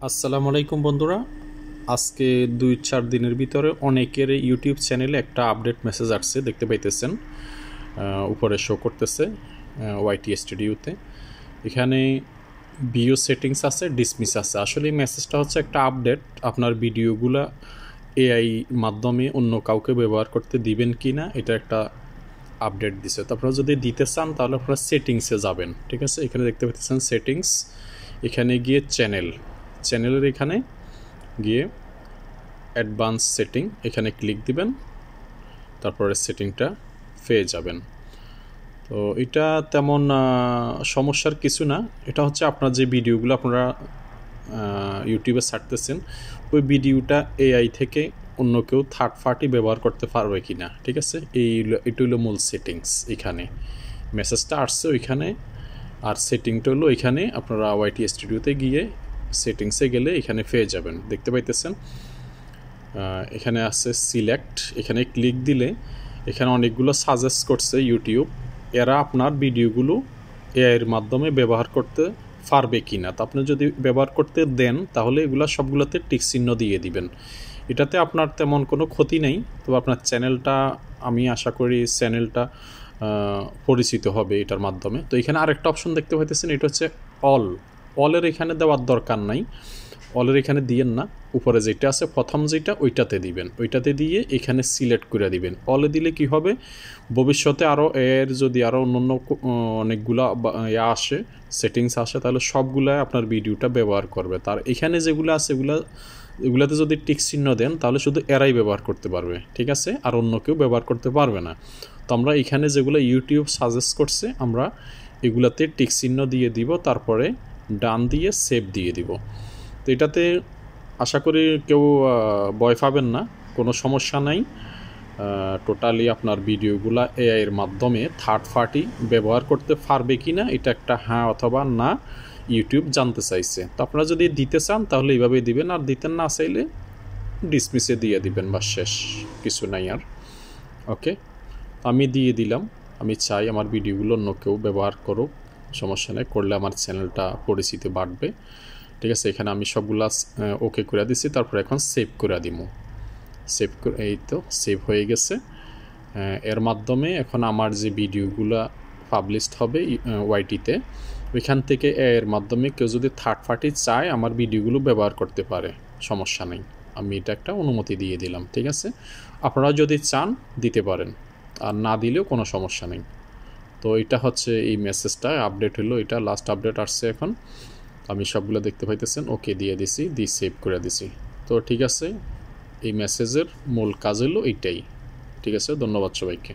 আসসালামু আলাইকুম বন্ধুরা। আজকে 2-4 দিনের ভিতরে অনেকের ইউটিউব চ্যানেলে একটা আপডেট মেসেজ আসছে, দেখতে পাইতেছেন উপরে শো করতেছে ওয়াইটি স্টুডিওতে। এখানে ভিডিও সেটিংস আছে, ডিসমিস আছে। আসলে এই মেসেজটা হচ্ছে একটা আপডেট, আপনার ভিডিওগুলা এআই মাধ্যমে অন্য কাউকে ব্যবহার করতে দিবেন কি না এটা একটা আপডেট দিছে। তো আপনারা যদি দিতে চান তাহলে আপনারা সেটিংসে যাবেন, ঠিক আছে। এখানে দেখতে পাচ্ছেন সেটিংস, এখানে গিয়ে চ্যানেলের এখানে গিয়ে অ্যাডভান্স সেটিং এখানে ক্লিক দিবেন, তারপরে সেটিংটা পেয়ে যাবেন। তো এটা তেমন সমস্যার কিছু না। এটা হচ্ছে আপনার যে ভিডিওগুলো আপনারা ইউটিউবে ছাড়তেছেন, ওই ভিডিওটা এআই থেকে অন্য কেউ থার্ড পার্টি ব্যবহার করতে পারবে কি না, ঠিক আছে। এটা হলো মূল সেটিংস। এখানে মেসেজটা আসছে ওইখানে, আর সেটিংটা হলো এখানে। আপনারা ওয়াইটি স্টুডিওতে গিয়ে সেটিংসে গেলে এখানে পেয়ে যাবেন, দেখতে পাইতেছেন। এখানে আছে সিলেক্ট, এখানে ক্লিক দিলে এখানে অনেকগুলো সাজেস্ট করছে ইউটিউব। এরা আপনার ভিডিওগুলো এআইয়ের মাধ্যমে ব্যবহার করতে পারবে কি না। তো আপনি যদি ব্যবহার করতে দেন তাহলে এগুলো সবগুলোতে টিক চিহ্ন দিয়ে দিবেন। এটাতে আপনার তেমন কোনো ক্ষতি নেই, তবে আপনার চ্যানেলটা, আমি আশা করি চ্যানেলটা পরিচিত হবে এটার মাধ্যমে। তো এখানে আরেকটা অপশন দেখতে পাইতেছেন, এটা হচ্ছে অলের এখানে দেওয়ার দরকার নাই, অলের এখানে দিয়েন না। উপরে যেটা আছে প্রথম যেটা ওইটাতে দিবেন, ওইটাতে দিয়ে এখানে সিলেক্ট করে দিবেন। অলে দিলে কি হবে, ভবিষ্যতে আরও এর যদি আরও অন্য অনেকগুলো আসে, সেটিংস আসে, তাহলে সবগুলাই আপনার ভিডিওটা ব্যবহার করবে। তার এখানে যেগুলো আছে এগুলাতে যদি টিক চিহ্ন দেন তাহলে শুধু এরাই ব্যবহার করতে পারবে, ঠিক আছে, আর অন্য কেউ ব্যবহার করতে পারবে না। তো আমরা এখানে যেগুলো ইউটিউব সাজেস্ট করছে আমরা এগুলাতে টিক চিহ্ন দিয়ে দিব, তারপরে ডান দিয়ে সেভ দিয়ে দিব। তো এটাতে আশা করি কেউ ভয় পাবেন না, কোনো সমস্যা নাই। টোটালি আপনার ভিডিওগুলো এআইয়ের মাধ্যমে থার্ড পার্টি ব্যবহার করতে পারবে কি না এটা একটা হ্যাঁ অথবা না ইউটিউব জানতে চাইছে। তো আপনারা যদি দিতে চান তাহলে এইভাবেই দিবেন, আর দিতে না চাইলে ডিসমিসে দিয়ে দিবেন, বা শেষ, কিছু নাই আর। ওকে, আমি দিয়ে দিলাম। আমি চাই আমার ভিডিওগুলো অন্য কেউ ব্যবহার করুক, সমস্যা নেই, করলে আমার চ্যানেলটা পরিচিতি বাড়বে, ঠিক আছে। এখানে আমি সবগুলা ওকে করে দিছি, তারপর এখন সেভ করে দিব। সেভ করে, এই তো সেভ হয়ে গেছে। এর মাধ্যমে এখন আমার যে ভিডিওগুলো পাবলিশড হবে ওয়াইটিতে, ওইখান থেকে এর মাধ্যমে কেউ যদি থার্ড পার্টি চায় আমার ভিডিওগুলো ব্যবহার করতে পারে, সমস্যা নেই। আমি এটা একটা অনুমতি দিয়ে দিলাম, ঠিক আছে। আপনারা যদি চান দিতে পারেন, আর না দিলেও কোনো সমস্যা নেই। তো এটা হচ্ছে এই মেসেজটা আপডেট হলো, এটা লাস্ট আপডেট আসছে এখন। আমি সবগুলো দেখতে পাইতেছেন, ওকে দিয়ে দিছি, দিয়ে সেভ করে দিছি। তো ঠিক আছে, এই মেসেজের মূল কাজ হলো এইটাই, ঠিক আছে। ধন্যবাদ সবাইকে।